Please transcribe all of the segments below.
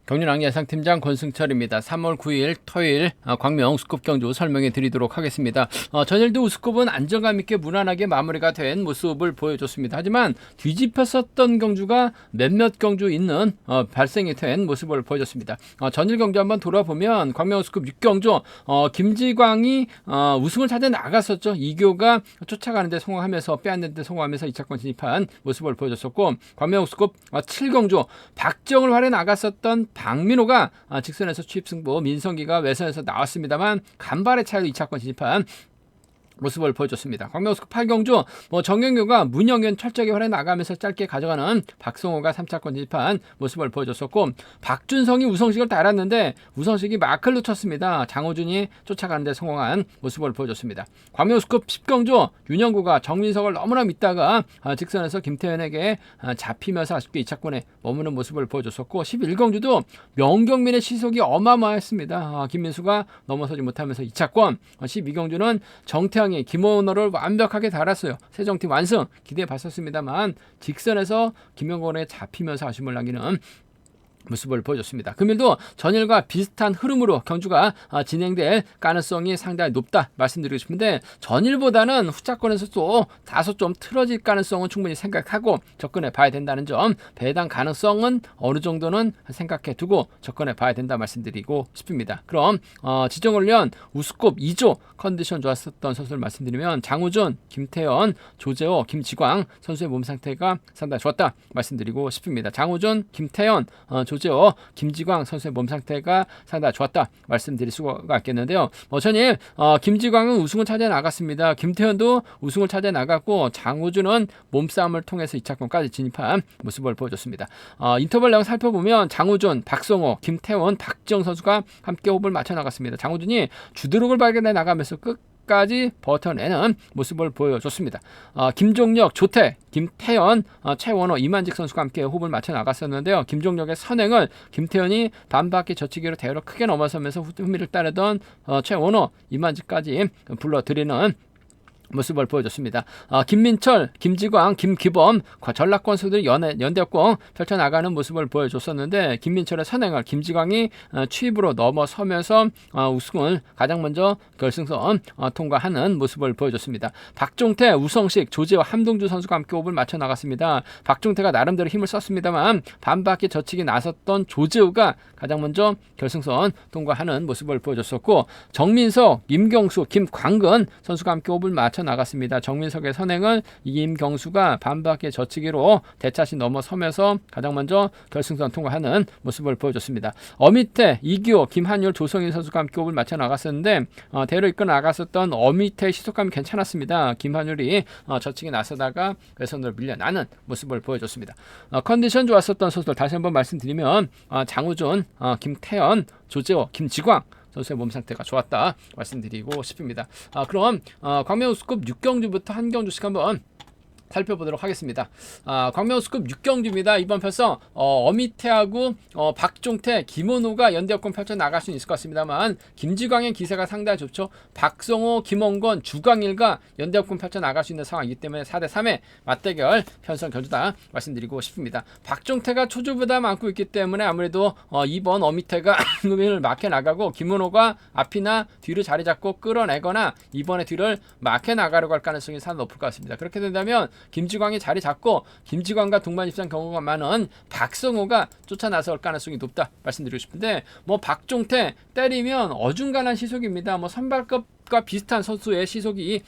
경륜왕 예상팀장 권승철입니다. 3월 9일 토요일 광명 우스컵 경주 설명해 드리도록 하겠습니다. 전일도 우스컵은 안정감 있게 무난하게 마무리가 된 모습을 보여줬습니다. 하지만 뒤집혔었던 경주가 몇몇 경주 있는 발생이 된 모습을 보여줬습니다. 전일 경주 한번 돌아보면 광명 우스컵 6경주 김지광이 우승을 찾아 나갔었죠. 이교가 쫓아가는데 성공하면서 빼앗는데 성공하면서 2차권 진입한 모습을 보여줬었고, 광명 우스컵 7경주 박정을 활에 나갔었던 박민호가 직선에서 취입승부, 민성기가 외선에서 나왔습니다만 간발의 차이로 2차권 진입한 모습을 보여줬습니다. 광명 우스컵 8경주 정경규가 문영현 철저하게 활에 나가면서 짧게 가져가는 박성호가 3차권 진입한 모습을 보여줬었고, 박준성이 우성식을 따랐는데 우성식이 마크를 놓쳤습니다. 장호준이 쫓아가는데 성공한 모습을 보여줬습니다. 광명 우스컵 10경주 윤영구가 정민석을 너무나 믿다가 직선에서 김태현에게 잡히면서 아쉽게 2차권에 머무는 모습을 보여줬었고, 11경주도 명경민의 시속이 어마어마했습니다. 김민수가 넘어서지 못하면서 2차권, 12경주는 정태양이 김원호를 완벽하게 달았어요. 세종팀 완승 기대해 봤었습니다만 직선에서 김영권에 잡히면서 아쉬움을 남기는 모습을 보여줬습니다. 금일도 전일과 비슷한 흐름으로 경주가 진행될 가능성이 상당히 높다 말씀드리고 싶은데, 전일보다는 후차권에서 또 다소 좀 틀어질 가능성은 충분히 생각하고 접근해 봐야 된다는 점, 배당 가능성은 어느 정도는 생각해 두고 접근해 봐야 된다 말씀드리고 싶습니다. 그럼 지정훈련 우스컵 2조 컨디션 좋았었던 선수를 말씀드리면 장우준, 김태현, 조재호, 김지광 선수의 몸 상태가 상당히 좋았다 말씀드리고 싶습니다. 장우준, 김태현, 조재호, 김지광 선수의 몸 상태가 상당히 좋았다 말씀드릴 수가 있겠는데요. 전일 김지광은 우승을 차지해 나갔습니다. 김태현도 우승을 차지해 나갔고, 장우준은 몸싸움을 통해서 2차권까지 진입한 모습을 보여줬습니다. 인터벌 내용 살펴보면 장우준, 박성호, 김태원, 박지영 선수가 함께 호흡을 맞춰 나갔습니다. 장우준이 주드록을 발견해 나가면서 끝까지 버텨내는 모습을 보여줬습니다. 김종혁, 조태, 김태현, 최원호, 이만직 선수가 함께 호흡을 맞춰 나갔었는데요. 김종혁의 선행을 김태현이 반바퀴 젖히기로 대회로 크게 넘어서면서 흥미를 따르던 최원호, 이만직까지 불러들이는 모습을 보여줬습니다. 김민철, 김지광, 김기범 전라권 선수들이 연대역공 펼쳐나가는 모습을 보여줬었는데, 김민철의 선행을 김지광이 취입으로 넘어서면서 우승을 가장 먼저 결승선 통과하는 모습을 보여줬습니다. 박종태, 우성식, 조재호, 함동주 선수가 함께 호흡을 맞춰 나갔습니다. 박종태가 나름대로 힘을 썼습니다만 반바퀴 젖히기 나섰던 조재호가 가장 먼저 결승선 통과하는 모습을 보여줬었고, 정민석, 임경수, 김광근 선수가 함께 호흡을 맞춰 나갔습니다. 정민석의 선행을 임경수가 반바퀴 젖히기로 대차시 넘어서면서 가장 먼저 결승선 통과하는 모습을 보여줬습니다. 어미태, 이기호, 김한율, 조성인 선수가 함께 호흡을 맞춰 나갔었는데 대회를 이끌어 나갔었던 어미태의 시속감이 괜찮았습니다. 김한율이 젖히기 나서다가 외선으로 밀려나는 모습을 보여줬습니다. 컨디션 좋았었던 선수들 다시 한번 말씀드리면 장우준, 김태현, 조재호, 김지광 선수의 몸 상태가 좋았다 말씀드리고 싶습니다. 그럼 광명 우스컵 6경주부터 한 경주씩 한번 살펴보도록 하겠습니다. 광명 우스컵 6경주입니다. 이번 편성 어미태하고 박종태, 김원호가 연대역권 펼쳐 나갈 수는 있을 것 같습니다만 김지광의 기세가 상당히 좋죠. 박성호, 김원권, 주광일과 연대역권 펼쳐 나갈 수 있는 상황이기 때문에 4대3의 맞대결 편성 경주다 말씀드리고 싶습니다. 박종태가 초주보다 많고 있기 때문에 아무래도 이번 어미태가 흥미를 막혀 나가고, 김원호가 앞이나 뒤를 자리 잡고 끌어내거나 이번에 뒤를 막혀 나가려고 할 가능성이 상당히 높을 것 같습니다. 그렇게 된다면 김지광이 자리 잡고 김지광과 동반 입상 경우가 많은 박성호가 쫓아 나설 가능성이 높다 말씀드리고 싶은데, 박종태 때리면 어중간한 시속입니다. 선발급과 비슷한 선수의 시속이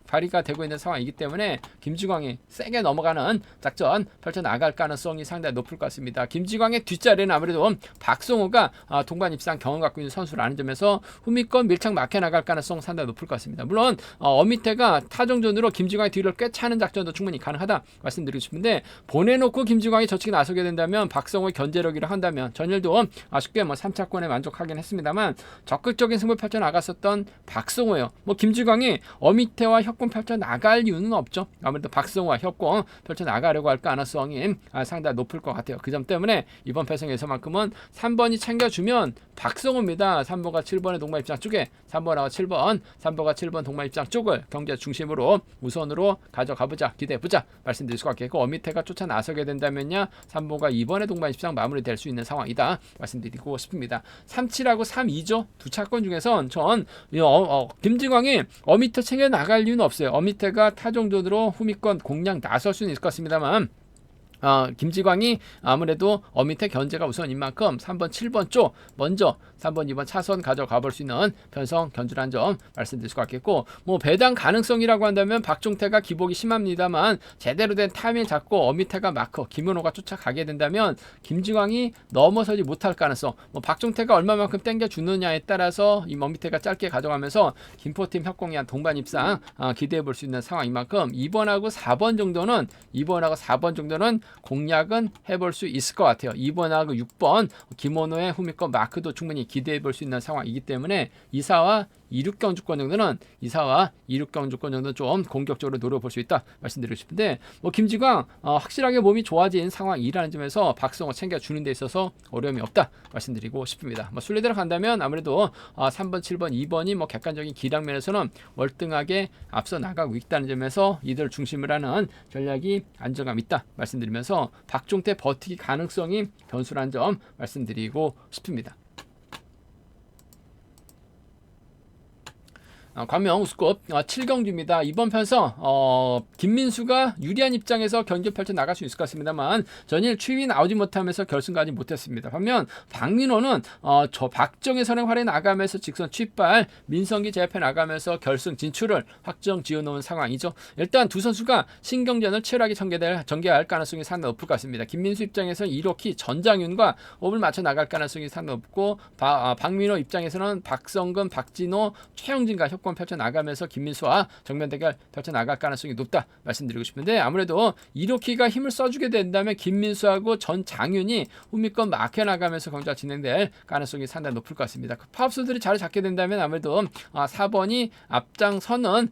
발휘가 되고 있는 상황이기 때문에 김지광이 세게 넘어가는 작전 펼쳐나갈 가능성이 상당히 높을 것 같습니다. 김지광의 뒷자리는 아무래도 박성호가 동반 입상 경험 갖고 있는 선수라는 점에서 후미권 밀착 막혀나갈 가능성 상당히 높을 것 같습니다. 물론 어미태가 타종전으로 김지광의 뒤를 꿰차는 작전도 충분히 가능하다 말씀드리고 싶은데, 보내놓고 김지광이 젖히기 나서게 된다면 박성호의 견제력이라 한다면 전일도 아쉽게 3차권에 만족하긴 했습니다만 적극적인 승부 펼쳐나갔었던 박성호예요. 김지광이 어미태와 협 협공 펼쳐 나갈 이유는 없죠. 아무래도 박성호와 협공 펼쳐 나가려고 할 가능성이 상당히 높을 것 같아요. 그 점 때문에 이번 패승에서만큼은 3번이 챙겨주면 박성호입니다. 3번과 7번의 동반 입장 쪽에 3번하고 7번, 3번과 7번 동반 입장 쪽을 경제 중심으로 우선으로 가져가보자, 기대해보자 말씀드릴 수 있겠고, 어미태가 쫓아 나서게 된다면요 3번과 2번의 동반 입장 마무리될 수 있는 상황이다 말씀드리고 싶습니다. 37하고 32죠. 두 차권 중에선 전 김진광이 어미태 챙겨 나갈 이유는 없어요. 어미태가 타종전으로 후미권 공략 나설 수는 있을 것 같습니다만 김지광이 아무래도 어미태 견제가 우선인 만큼 3번, 7번 쪽 먼저 3번, 2번 차선 가져가 볼 수 있는 편성 견주란 점 말씀드릴 수 있겠고, 뭐 배당 가능성이라고 한다면 박종태가 기복이 심합니다만 제대로 된 타이밍 잡고 어미태가 마커 김은호가 쫓아가게 된다면 김지광이 넘어서지 못할 가능성, 뭐 박종태가 얼마만큼 땡겨주느냐에 따라서 이 어미태가 짧게 가져가면서 김포팀 협공이 한 동반 입상 기대해 볼 수 있는 상황인 만큼 2번하고 4번 정도는 공략은 해볼 수 있을 것 같아요. 2번하고 6번 김원호의 후미권 마크도 충분히 기대해 볼 수 있는 상황이기 때문에 2사와 26경주권 정도는 2사와 26경주권 정도는 좀 공격적으로 노려볼 수 있다 말씀드리고 싶은데, 뭐 김지광 확실하게 몸이 좋아진 상황이라는 점에서 박성호 챙겨주는 데 있어서 어려움이 없다 말씀드리고 싶습니다. 뭐 순리대로 간다면 아무래도 3번, 7번, 2번이 뭐 객관적인 기량 면에서는 월등하게 앞서 나가고 있다는 점에서 이들 중심으로 하는 전략이 안정감 있다 말씀드리면서 박종태 버티기 가능성이 변수라는 점 말씀드리고 싶습니다. 광명 우스컵 7경주입니다. 이번 편성 김민수가 유리한 입장에서 경기 펼쳐 나갈 수 있을 것 같습니다만 전일 추위 나오지 못하면서 결승 가지 못했습니다. 반면 박민호는 저 박정희 선행 활에 나가면서 직선 취발 민성기 제압해 나가면서 결승 진출을 확정 지어놓은 상황이죠. 일단 두 선수가 신경전을 치열하게 전개할 가능성이 상당히 높을 것 같습니다. 김민수 입장에서 이렇게 전장윤과 호흡을 맞춰 나갈 가능성이 상당히 높고, 박민호 입장에서는 박성근, 박진호, 최영진과 협권 펼쳐 나가면서 김민수와 정면 대결 펼쳐 나갈 가능성이 높다 말씀드리고 싶은데, 아무래도 이로키가 힘을 써주게 된다면 김민수하고 전장윤이 후미권 막혀 나가면서 경기가 진행될 가능성이 상당히 높을 것 같습니다. 그 파업수들이 자리 잡게 된다면 아무래도 4번이 앞장서는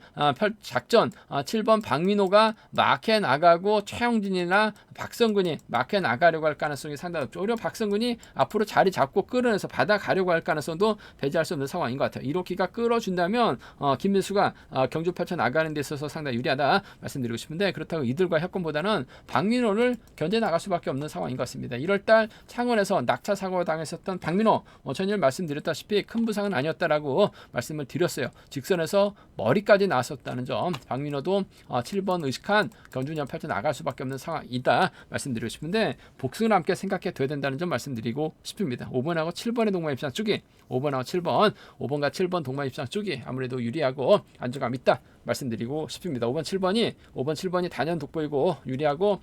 작전, 7번 박민호가 막혀 나가고 최영진이나 박성근이 막혀 나가려고 할 가능성이 상당히 높죠. 오히려 박성근이 앞으로 자리 잡고 끌어내서 받아가려고 할 가능성도 배제할 수 없는 상황인 것 같아요. 이로키가 끌어준다면 김민수가 경주 펼쳐 나가는 데 있어서 상당히 유리하다 말씀드리고 싶은데, 그렇다고 이들과 협권보다는 박민호를 견제 나갈 수밖에 없는 상황인 것 같습니다. 1월달 창원에서 낙차 사고 당했었던 박민호, 전일 말씀드렸다시피 큰 부상은 아니었다라고 말씀을 드렸어요. 직선에서 머리까지 나왔었다는 점, 박민호도 7번 의식한 경주년 펼쳐 나갈 수밖에 없는 상황이다 말씀드리고 싶은데, 복승을 함께 생각해 둬야 된다는 점 말씀드리고 싶습니다. 5번하고 7번의 동반 입장 쪽이 5번하고 7번, 5번과 7번 동반 입장 쪽이 아무래도 유리하고 안정감 있다 말씀드리고 싶습니다. 5번 7번이 단연 돋보이고 유리하고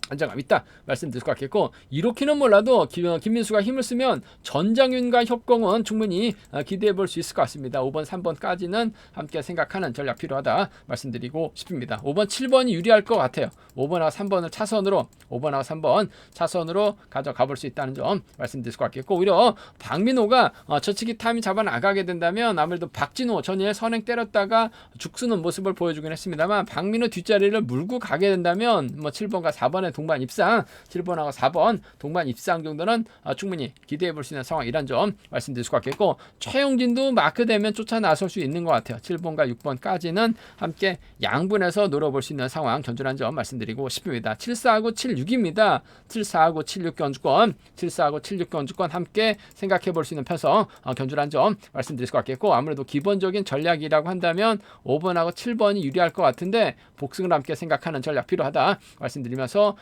안정감 있다 말씀드릴 것 같겠고, 이렇게는 몰라도 김민수가 힘을 쓰면 전장윤과 협공은 충분히 기대해 볼 수 있을 것 같습니다. 5번 3번까지는 함께 생각하는 전략 필요하다 말씀드리고 싶습니다. 5번 7번이 유리할 것 같아요. 5번하고 3번을 차선으로 5번하고 3번 차선으로 가져가 볼 수 있다는 점 말씀드릴 것 같겠고, 오히려 박민호가 저치기 타이밍 잡아 나가게 된다면 아무래도 박진호 전일 선행 때렸다가 죽쓰는 모습을 보여주긴 했습니다만, 박민호 뒷자리를 물고 가게 된다면 뭐 7번과 4번의 동반 입상, 7번하고 4번 동반 입상 정도는 충분히 기대해 볼 수 있는 상황이란 점 말씀드릴 수 있겠고, 최용진도 마크되면 쫓아 나설 수 있는 것 같아요. 7번과 6번까지는 함께 양분해서 노려볼 수 있는 상황 견주란 점 말씀드리고 싶습니다. 74하고 76입니다. 74하고 76 견주권, 74하고 76 견주권 함께 생각해 볼 수 있는 편성 견주란 점 말씀드릴 수 같겠고, 아무래도 기본적인 전략이라고 한다면 5번하고 7번이 유리할 것 같은데 복승을 함께 생각하는 전략 필요하다 말씀드리면서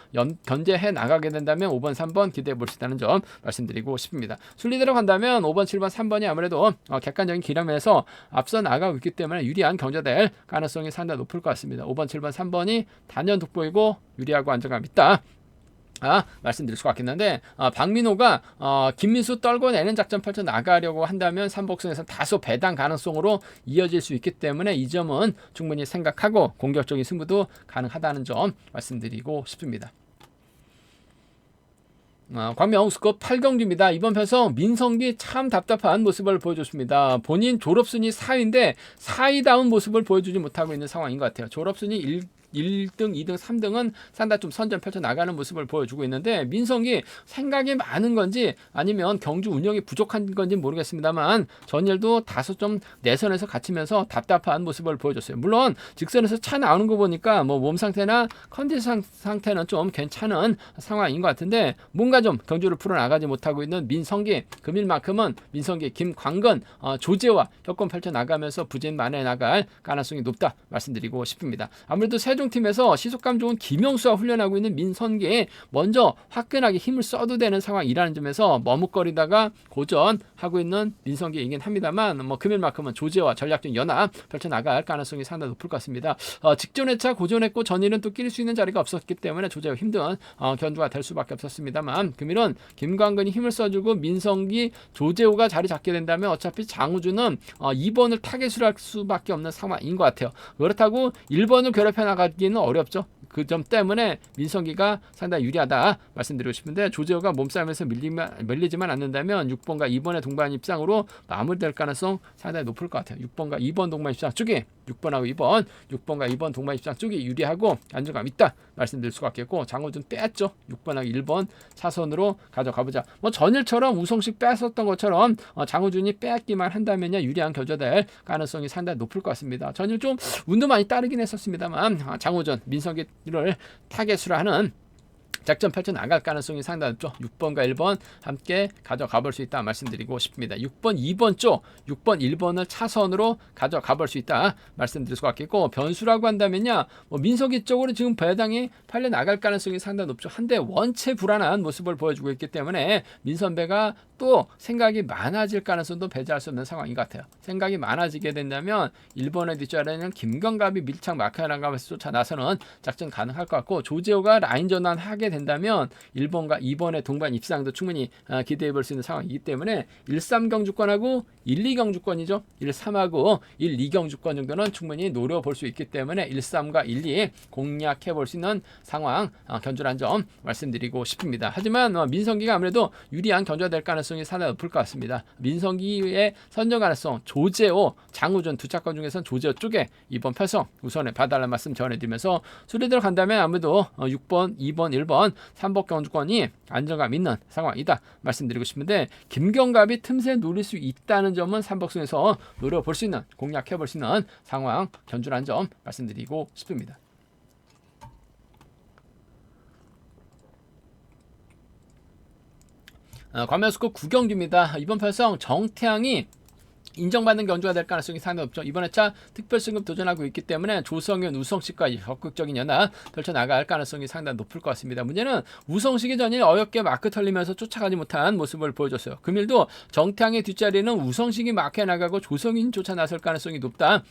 견제해 나가게 된다면 5번, 3번 기대해 볼 수 있다는 점 말씀드리고 싶습니다. 순리대로 간다면 5번, 7번, 3번이 아무래도 객관적인 기량면에서 앞서 나가고 있기 때문에 유리한 경제될 가능성이 상당히 높을 것 같습니다. 5번, 7번, 3번이 단연 돋보이고 유리하고 안정감 있다 말씀드릴 수가 있겠는데, 박민호가 김민수 떨궈내는 작전 펼쳐 나가려고 한다면 삼복승에서 다소 배당 가능성으로 이어질 수 있기 때문에 이 점은 충분히 생각하고 공격적인 승부도 가능하다는 점 말씀드리고 싶습니다. 광명 스코어 8경기입니다. 이번 편성 민성기 참 답답한 모습을 보여줬습니다. 본인 졸업순위 4위인데 4위다운 모습을 보여주지 못하고 있는 상황인 것 같아요. 졸업순위 1등, 2등, 3등은 상당히 좀 선전 펼쳐나가는 모습을 보여주고 있는데 민성기 생각이 많은 건지 아니면 경주 운영이 부족한 건지 모르겠습니다만 전일도 다소 좀 내선에서 갇히면서 답답한 모습을 보여줬어요. 물론 직선에서 차 나오는 거 보니까 뭐 몸 상태나 컨디션 상태는 좀 괜찮은 상황인 것 같은데 뭔가 좀 경주를 풀어나가지 못하고 있는 민성기, 금일만큼은 민성기, 김광건, 조재와 협권 펼쳐나가면서 부진 만회 나갈 가능성이 높다 말씀드리고 싶습니다. 아무래도 세종팀에서 시속감 좋은 김영수와 훈련하고 있는 민선기에 먼저 화끈하게 힘을 써도 되는 상황이라는 점에서 머뭇거리다가 고전하고 있는 민성기이긴 합니다만 뭐 금일만큼은 조재와 전략적 연합 펼쳐나갈 가능성이 상당히 높을 것 같습니다. 직전 회차 고전했고 전일은 또 낄 수 있는 자리가 없었기 때문에 조재와 힘든 견주가 될 수밖에 없었습니다만 금일은 김광근이 힘을 써주고 민성기, 조재호가 자리 잡게 된다면 어차피 장우주는 2번을 타겟으로 할 수밖에 없는 상황인 것 같아요. 그렇다고 1번을 괴롭혀 나가기는 어렵죠. 그 점 때문에 민성기가 상당히 유리하다 말씀드리고 싶은데 조재호가 몸싸움에서 밀리지만 않는다면 6번과 2번의 동반 입장으로 마무리될 가능성 상당히 높을 것 같아요. 6번과 2번 동반 입장 쪽이 6번하고 2번, 6번과 2번 동반 입장 쪽이 유리하고 안정감 있다 말씀드릴 수가 있겠고 장호준 뺐죠. 6번하고 1번 차선으로 가져가보자. 뭐 전일처럼 우성식 뺐었던 것처럼 장호준이 뺐기만 한다면야 유리한 견주될 가능성이 상당히 높을 것 같습니다. 전일 좀 운도 많이 따르긴 했었습니다만 장호준, 민성기를 타겟으로 하는 작전 펼쳐나갈 가능성이 상당히 높죠. 6번과 1번 함께 가져가 볼 수 있다 말씀드리고 싶습니다. 6번, 2번 쪽, 6번, 1번을 차선으로 가져가 볼 수 있다 말씀드릴 수가 있겠고 변수라고 한다면요. 뭐 민석이 쪽으로 지금 배당이 팔려나갈 가능성이 상당히 높죠. 한데 원체 불안한 모습을 보여주고 있기 때문에 민선배가 또 생각이 많아질 가능성도 배제할 수 없는 상황인 것 같아요. 생각이 많아지게 된다면 1번의 뒷자리는 김건갑이 밀착 마크나가면서 쫓아 나서는 작전 가능할 것 같고 조재호가 라인 전환하게 된다면 1번과 2번의 동반 입상도 충분히 기대해 볼 수 있는 상황이기 때문에 1-3경주권하고 1-2경주권이죠. 1-3하고 1-2경주권 정도는 충분히 노려볼 수 있기 때문에 1-3과 1-2 공략해 볼 수 있는 상황 견주란 점 말씀드리고 싶습니다. 하지만 민성기가 아무래도 유리한 견주가 될 가능성이 상당히 높을 것 같습니다. 민성기의 선정 가능성 조재호, 장우준 두 차권 중에서는 조재호 쪽에 이번 편성 우선에 봐달라는 말씀 전해드리면서 수리대로 간다면 아무래도 6번, 2번, 1번 3번 경주권이 안정감 있는 상황이다 말씀드리고 싶은데 김경갑이 틈새 노릴 수 있다는 점은 3복승에서 노려볼 수 있는 공략해 볼 수 있는 상황 견주란 점 말씀드리고 싶습니다. 광명스코 9경주입니다. 이번 편성 정태양이 인정받는 경주가 될 가능성이 상당히 높죠. 이번 회차 특별승급 도전하고 있기 때문에 조성현, 우성식과 적극적인 연합 펼쳐나갈 가능성이 상당히 높을 것 같습니다. 문제는 우성식이 전일 어렵게 마크 털리면서 쫓아가지 못한 모습을 보여줬어요. 금일도 정태양의 뒷자리는 우성식이 마크에 나가고 조성현이 쫓아 나설 가능성이 높다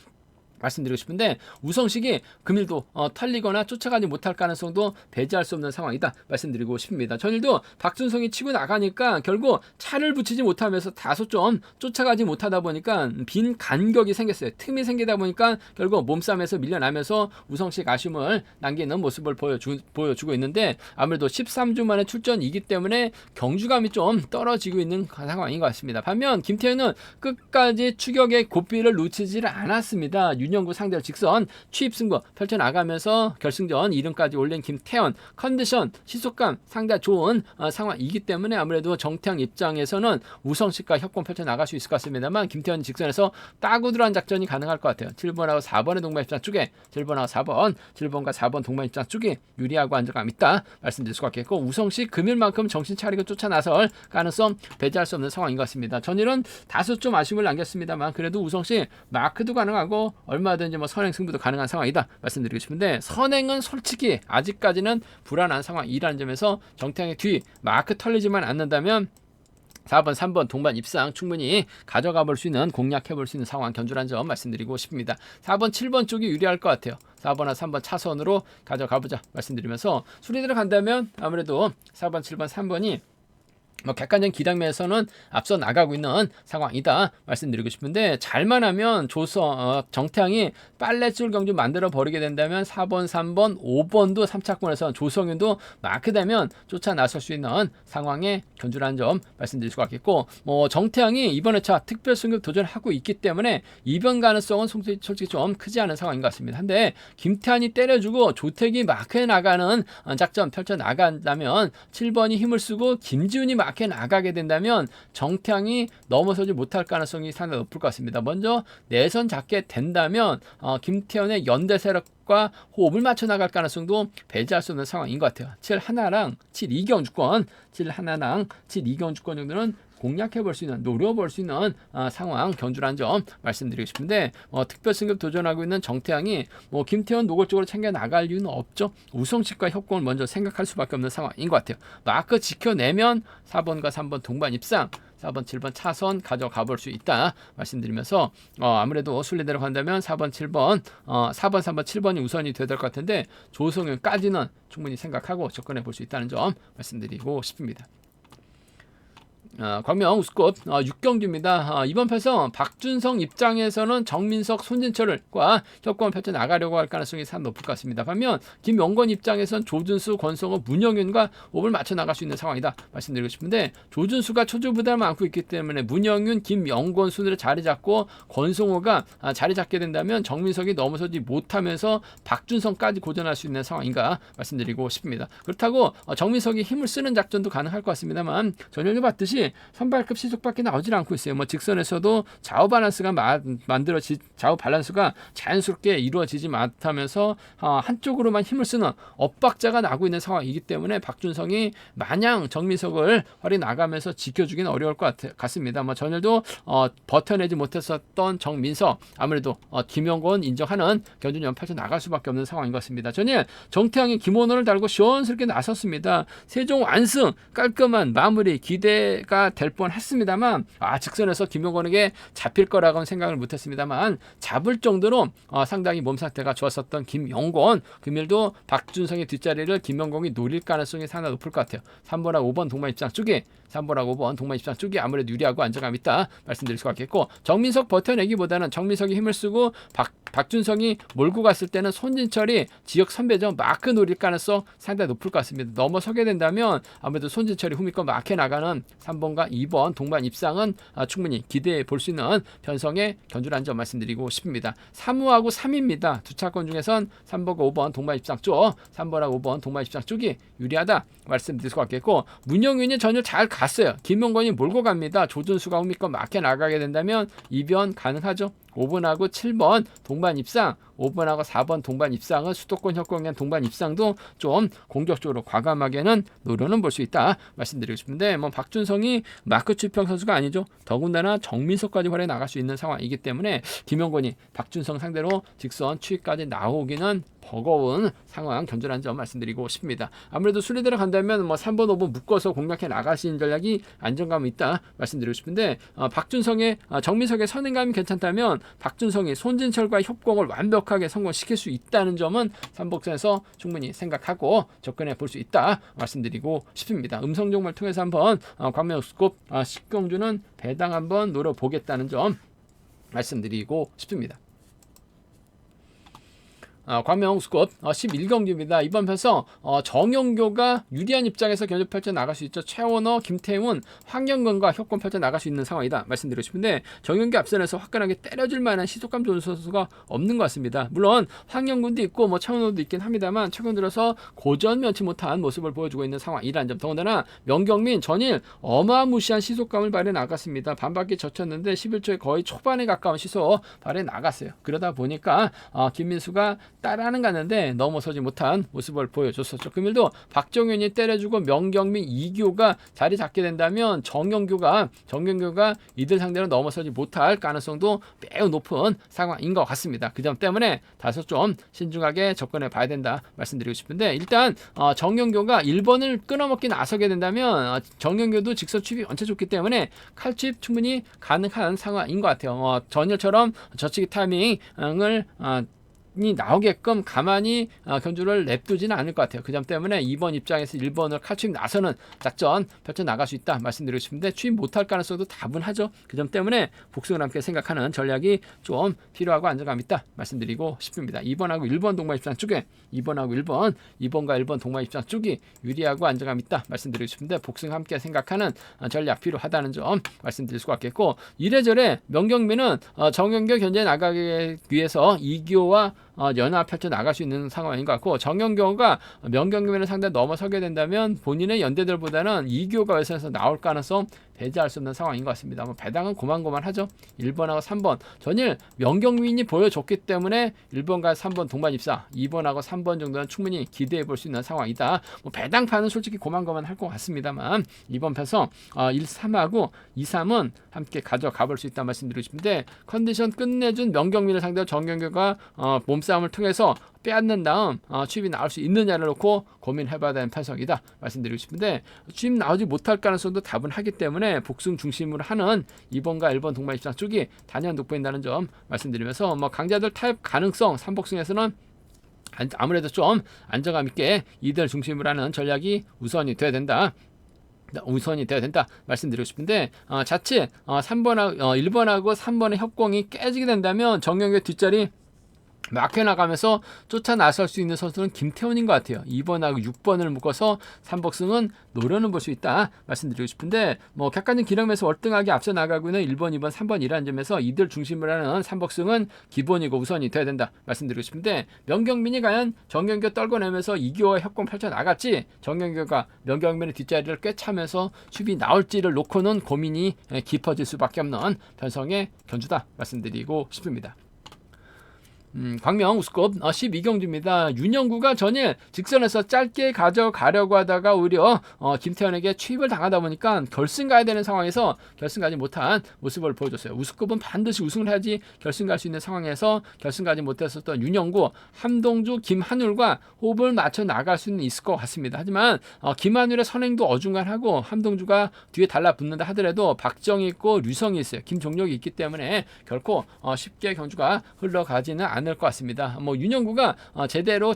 말씀드리고 싶은데 우성식이 금일도 털리거나 쫓아가지 못할 가능성도 배제할 수 없는 상황이다 말씀드리고 싶습니다. 전일도 박준성이 치고 나가니까 결국 차를 붙이지 못하면서 다소 좀 쫓아가지 못하다 보니까 빈 간격이 생겼어요. 틈이 생기다 보니까 결국 몸싸움에서 밀려나면서 우성식 아쉬움을 남기는 모습을 보여주고 있는데 아무래도 13주 만에 출전이기 때문에 경주감이 좀 떨어지고 있는 상황인 것 같습니다. 반면 김태현은 끝까지 추격의 고비를 놓치지를 않았습니다. 윤영구 상대로 직선 취입 승부 펼쳐나가면서 결승전 2등까지 올린 김태현 컨디션 시속감 상당히 좋은 상황이기 때문에 아무래도 정태양 입장에서는 우성식과 협공 펼쳐나갈 수 있을 것 같습니다만 김태현 직선에서 따고 들어간 작전이 가능할 것 같아요. 7번하고 4번의 동반 입장 쪽에 7번하고 4번 7번과 4번 동반 입장 쪽이 유리하고 안정감 있다 말씀드릴 수가 있겠고 우성식 금일만큼 정신 차리고 쫓아 나설 가능성 배제할 수 없는 상황인 것 같습니다. 전일은 다소 좀 아쉬움을 남겼습니다만 그래도 우성식 마크도 가능하고 얼마든지 선행 승부도 가능한 상황이다 말씀드리고 싶은데 선행은 솔직히 아직까지는 불안한 상황이라는 점에서 정태양의 뒤 마크 털리지만 않는다면 4번, 3번 동반 입상 충분히 가져가 볼 수 있는 공략해 볼 수 있는 상황 견주란 점 말씀드리고 싶습니다. 4번, 7번 쪽이 유리할 것 같아요. 4번과 3번 차선으로 가져가 보자 말씀드리면서 수리대로 간다면 아무래도 4번, 7번, 3번이 뭐 객관적인 기량면에서는 앞서 나가고 있는 상황이다 말씀드리고 싶은데, 잘만 하면 정태양이 빨래줄 경주 만들어 버리게 된다면 4번, 3번, 5번도 3차권에서 조성윤도 마크되면 쫓아 나설 수 있는 상황에 견주라는 점 말씀드릴 수가 있겠고, 뭐 정태양이 이번 회차 특별 승급 도전하고 있기 때문에 이변 가능성은 솔직히 좀 크지 않은 상황인 것 같습니다. 한데 김태환이 때려주고 조택이 마크에 나가는 작전 펼쳐 나간다면 7번이 힘을 쓰고 김지훈이 마크에 나가게 된다면 정태양이 넘어서지 못할 가능성이 상당히 높을 것 같습니다. 먼저 내선 잡게 된다면 김태현의 연대 세력과 호흡을 맞춰 나갈 가능성도 배제할 수 없는 상황인 것 같아요. 7-1랑 7-2경주권, 7-1랑 7-2경주권 정도는 공략해볼 수 있는, 노려볼 수 있는 상황 견주라는 점 말씀드리고 싶은데, 특별 승급 도전하고 있는 정태양이 김태현 노골적으로 챙겨 나갈 이유는 없죠. 우승식과 협공을 먼저 생각할 수밖에 없는 상황인 것 같아요. 마크 지켜내면 4번과 3번 동반 입상, 4번, 7번 차선 가져가 볼 수 있다 말씀드리면서, 아무래도 순리대로 간다면 4번, 7번, 4번, 3번, 7번이 우선이 돼야 될 것 같은데 조성현까지는 충분히 생각하고 접근해 볼 수 있다는 점 말씀드리고 싶습니다. 광명 우스컵 6경기입니다. 이번 패선 박준성 입장에서는 정민석, 손진철과 협공을 펼쳐 나가려고 할 가능성이 상당히 높을 것 같습니다. 반면 김명건 입장에서는 조준수, 권성호, 문영윤과 호흡을 맞춰 나갈 수 있는 상황이다 말씀드리고 싶은데, 조준수가 초조부담을 안고 있기 때문에 문영윤, 김명건 순으로 자리 잡고 권성호가 자리 잡게 된다면 정민석이 넘어서지 못하면서 박준성까지 고전할 수 있는 상황인가 말씀드리고 싶습니다. 그렇다고 정민석이 힘을 쓰는 작전도 가능할 것 같습니다만, 전혀 봤듯이 선발급 시속밖에 나오질 않고 있어요. 뭐 직선에서도 좌우 밸런스가 좌우 밸런스가 자연스럽게 이루어지지 못하면서 한쪽으로만 힘을 쓰는 엇박자가 나고 있는 상황이기 때문에 박준성이 마냥 정민석을 활이 나가면서 지켜주기는 어려울 것 같습니다. 뭐 전일도 버텨내지 못했었던 정민석, 아무래도 김영건 인정하는 견준 연패에서 나갈 수밖에 없는 상황인 것 같습니다. 전일 정태양이 김원호를 달고 시원스럽게 나섰습니다. 세종 완승, 깔끔한 마무리 기대가 될 뻔했습니다만, 직선에서 김용건에게 잡힐 거라고는 생각을 못했습니다만 잡을 정도로 상당히 몸 상태가 좋았었던 김용건, 금일도 박준성의 뒷자리를 김용건이 노릴 가능성이 상당히 높을 것 같아요. 3번하고 5번 동반 입장 쪽이 3번하고 5번 동반 입장 쪽이 아무래도 유리하고 안정감 있다 말씀드릴 수가 있겠고, 정민석 버텨내기보다는 정민석이 힘을 쓰고 박준성이 몰고 갔을 때는 손진철이 지역 선배죠. 마크 노릴 가능성 상당히 높을 것 같습니다. 넘어서게 된다면 아무래도 손진철이 후미권 마크에 나가는 3번과 2번 동반 입상은 충분히 기대해 볼 수 있는 편성의 견주라는 점 말씀드리고 싶습니다. 3호하고 3입니다. 두 차권 중에선 3번과 5번 동반 입상 쪽, 3번하고 5번 동반 입상 쪽이 유리하다 말씀드릴 수 있겠고, 문영윤이 전혀 잘 갔어요. 김용건이 몰고 갑니다. 조준수가 후미권 마크에 나가게 된다면 이변 가능하죠. 5번하고 7번 동반 입상, 5번하고 4번 동반 입상은 수도권 협공에 동반 입상도 좀 공격적으로 과감하게는 노려는 볼 수 있다 말씀드리고 싶은데, 뭐 박준성이 마크 추평 선수가 아니죠. 더군다나 정민석까지 활에 나갈 수 있는 상황이기 때문에 김영건이 박준성 상대로 직선 추위까지 나오기는 버거운 상황 견주라는 점 말씀드리고 싶습니다. 아무래도 순리대로 간다면 3번, 5번 묶어서 공략해 나갈 수 있는 전략이 안정감이 있다 말씀드리고 싶은데, 박준성의 정민석의 선행감이 괜찮다면 박준성이 손진철과 협공을 완벽하게 성공시킬 수 있다는 점은 삼복선에서 충분히 생각하고 접근해 볼 수 있다 말씀드리고 싶습니다. 음성 정보를 통해서 한번 광명스컵 10경주는 배당 한번 노려보겠다는 점 말씀드리고 싶습니다. 광명스컵 11경기입니다. 이번 편에서 정영교가 유리한 입장에서 견적 펼쳐 나갈 수 있죠. 최원호, 김태훈, 황영근과 협공 펼쳐 나갈 수 있는 상황이다 말씀드리고 싶은데, 정영교 앞선에서 화끈하게 때려줄 만한 시속감 좋은 선수가 없는 것 같습니다. 물론 황영근도 있고 최원호도 있긴 합니다만 최근 들어서 고전 면치 못한 모습을 보여주고 있는 상황이라는 점, 더군다나 명경민 전일 어마무시한 시속감을 발휘해 나갔습니다. 반바퀴 젖혔는데 11초에 거의 초반에 가까운 시속 발휘해 나갔어요. 그러다 보니까 김민수가 따라하는 갔는데 넘어서지 못한 모습을 보여줬었죠. 금일도 박정현이 때려주고 명경민, 이교가 자리 잡게 된다면 정경교가 이들 상대로 넘어서지 못할 가능성도 매우 높은 상황인 것 같습니다. 그 점 때문에 다소 좀 신중하게 접근해 봐야 된다 말씀드리고 싶은데, 일단 정경교가 1번을 끊어먹기 나서게 된다면 정경교도 직선 칩이 원체 좋기 때문에 칼칩 충분히 가능한 상황인 것 같아요. 전일처럼 저치기 타이밍을 나오게끔 가만히 견주를 냅두지는 않을 것 같아요. 그 점 때문에 2번 입장에서 1번을 칼춤 나서는 작전 펼쳐나갈 수 있다 말씀드리고 싶은데 취임 못할 가능성도 다분하죠. 그 점 때문에 복승을 함께 생각하는 전략이 좀 필요하고 안정감 있다 말씀드리고 싶습니다. 2번하고 1번 동반 입장 쪽에 2번하고 1번, 2번과 1번 동반 입장 쪽이 유리하고 안정감 있다 말씀드리고 싶은데 복승 함께 생각하는 전략 필요하다는 점 말씀드릴 수가 있겠고, 이래저래 명경민은 정경규 견제 나가기 위해서 이기호와 연합 펼쳐 나갈 수 있는 상황인 것 같고, 정경규가 명경민을 상대 넘어서게 된다면 본인의 연대들보다는 이기호가 외선에서 나올 가능성 배제할 수 없는 상황인 것 같습니다. 배당은 고만고만하죠. 1번하고 3번 전일 명경민이 보여줬기 때문에 1번과 3번 동반 입사, 2번하고 3번 정도는 충분히 기대해 볼 수 있는 상황이다. 배당판은 솔직히 고만고만할 것 같습니다만 2번 편성 1, 3하고 2, 3은 함께 가져가 볼 수 있다 말씀드리고 싶은데, 컨디션 끝내준 명경민을 상대로 정경규가 몸싸움을 통해서 빼앗는 다음 취입이 나올 수 있느냐를 놓고 고민해봐야 되는 편성이다 말씀드리고 싶은데, 취입 나오지 못할 가능성도 다분하기 때문에 복승 중심으로 하는 2번과 1번 동반 입장 쪽이 단연 돋보인다는 점 말씀드리면서, 강자들 타협 가능성 3복승에서는 아무래도 좀 안정감 있게 이들 중심으로 하는 전략이 우선이 돼야 된다 말씀드리고 싶은데, 자칫 1번하고 3번의 협공이 깨지게 된다면 정경규의 뒷자리 막혀나가면서 쫓아 나설 수 있는 선수는 김태훈인 것 같아요. 2번하고 6번을 묶어서 3복승은 노려는 볼 수 있다 말씀드리고 싶은데, 객관적 기량에서 월등하게 앞서 나가고 있는 1번, 2번, 3번이라는 점에서 이들 중심으로 하는 3복승은 기본이고 우선이 돼야 된다 말씀드리고 싶은데, 명경민이 과연 정경규 떨궈내면서 이기호와 협공 펼쳐 나갔지, 정경규가 명경민의 뒷자리를 꿰차면서 수비 나올지를 놓고는 고민이 깊어질 수밖에 없는 편성의 견주다 말씀드리고 싶습니다. 광명 우스컵 12경주입니다. 윤영구가 전일 직선에서 짧게 가져가려고 하다가 오히려 김태현에게 추입을 당하다 보니까 결승 가야 되는 상황에서 결승 가지 못한 모습을 보여줬어요. 우스컵은 반드시 우승을 해야지 결승 갈 수 있는 상황에서 결승 가지 못했었던 윤영구, 함동주, 김한울과 호흡을 맞춰 나갈 수는 있을 것 같습니다. 하지만 김한울의 선행도 어중간하고 함동주가 뒤에 달라붙는다 하더라도 박정이 있고 류성이 있어요. 김종력이 있기 때문에 결코 쉽게 경주가 흘러가지는 않을 것 같습니다. 윤영구가 제대로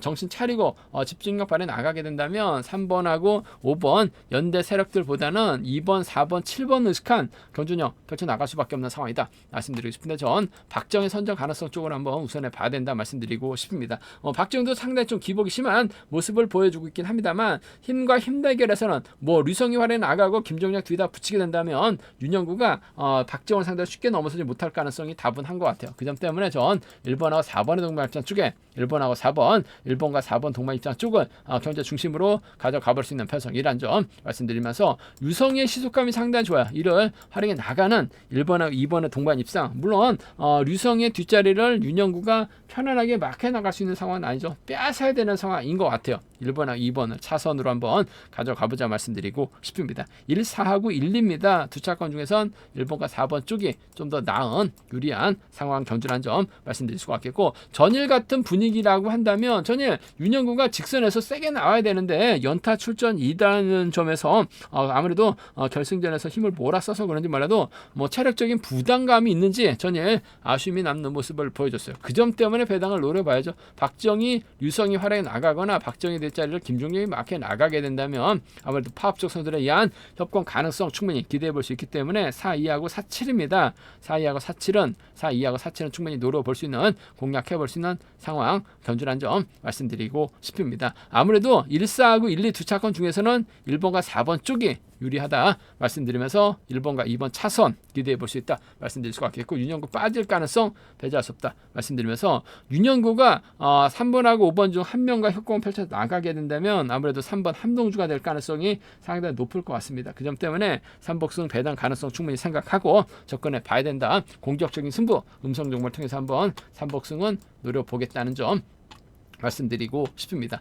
정신 차리고 집중력 발휘 나가게 된다면 3번하고 5번 연대 세력들보다는 2번, 4번, 7번 의식한 경주력 펼쳐 나갈 수밖에 없는 상황이다 말씀드리고 싶은데, 전 박정희 선정 가능성 쪽으로 한번 우선해 봐야 된다 말씀드리고 싶습니다. 박정희도 상당히 좀 기복이 심한 모습을 보여주고 있긴 합니다만, 힘과 힘 대결에서는 류성이 활에 나가고 김종력 뒤 다 붙이게 된다면 윤영구가 박정희 상대로 쉽게 넘어서지 못할 가능성이 다분한 것 같아요. 그 점 때문에 전 1번하고 4번의 동반 입장 쪽에 1번하고 4번, 1번과 4번 동반 입장 쪽을 경제 중심으로 가져가 볼 수 있는 편성이란 점 말씀드리면서, 유성의 시속감이 상당히 좋아요. 이를 활용해 나가는 1번하고 2번의 동반 입장, 물론 류성의 뒷자리를 윤영구가 편안하게 막혀 나갈 수 있는 상황은 아니죠. 빼앗아야 되는 상황인 것 같아요. 1번하고 2번을 차선으로 한번 가져가보자 말씀드리고 싶습니다. 1, 4하고 1, 2입니다. 두 차권 중에선 1번과 4번 쪽이 좀 더 나은 유리한 상황 경주라는 점 말씀드릴 수가 있겠고, 전일 같은 분위기라고 한다면 전일 윤영구가 직선에서 세게 나와야 되는데 연타 출전이라는 점에서 아무래도 결승전에서 힘을 몰아써서 그런지 몰라도 체력적인 부담감이 있는지 전일 아쉬움이 남는 모습을 보여줬어요. 그 점 때문에 배당을 노려봐야죠. 박정희, 류성이 활약에 나가거나 박정희 뒷자리를 김종력이 막혀 나가게 된다면 아무래도 파업적 선수들에 의한 협공 가능성 충분히 기대해 볼 수 있기 때문에 4, 2하고 4, 7입니다. 4, 2하고 4, 2하고 4, 7은 충분히 노려볼 수 있는, 공략해 볼 수 있는 상황 견주란 점 말씀드리고 싶습니다. 아무래도 1, 4하고 1, 2 두 차권 중에서는 1번과 4번 쪽이 유리하다 말씀드리면서 1번과 2번 차선 기대해 볼 수 있다 말씀드릴 수가 있겠고, 윤영구 빠질 가능성 배제할 수 없다 말씀드리면서, 윤영구가 3번하고 5번 중 한 명과 협공을 펼쳐 나가게 된다면 아무래도 3번 함동주가 될 가능성이 상당히 높을 것 같습니다. 그 점 때문에 3복승 배당 가능성 충분히 생각하고 접근해 봐야 된다. 공격적인 승부 음성 정보를 통해서 한번 3복승은 노려보겠다는 점 말씀드리고 싶습니다.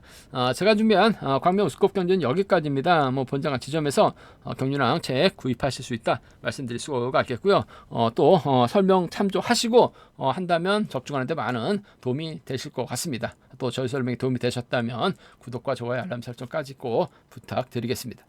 제가 준비한 광명 우스컵 경주는 여기까지입니다. 본장한 지점에서 경륜왕 책 구입하실 수 있다 말씀드릴 수가 있겠고요. 또 설명 참조하시고 한다면 적중하는 데 많은 도움이 되실 것 같습니다. 또 저희 설명이 도움이 되셨다면 구독과 좋아요, 알람 설정까지 꼭 부탁드리겠습니다.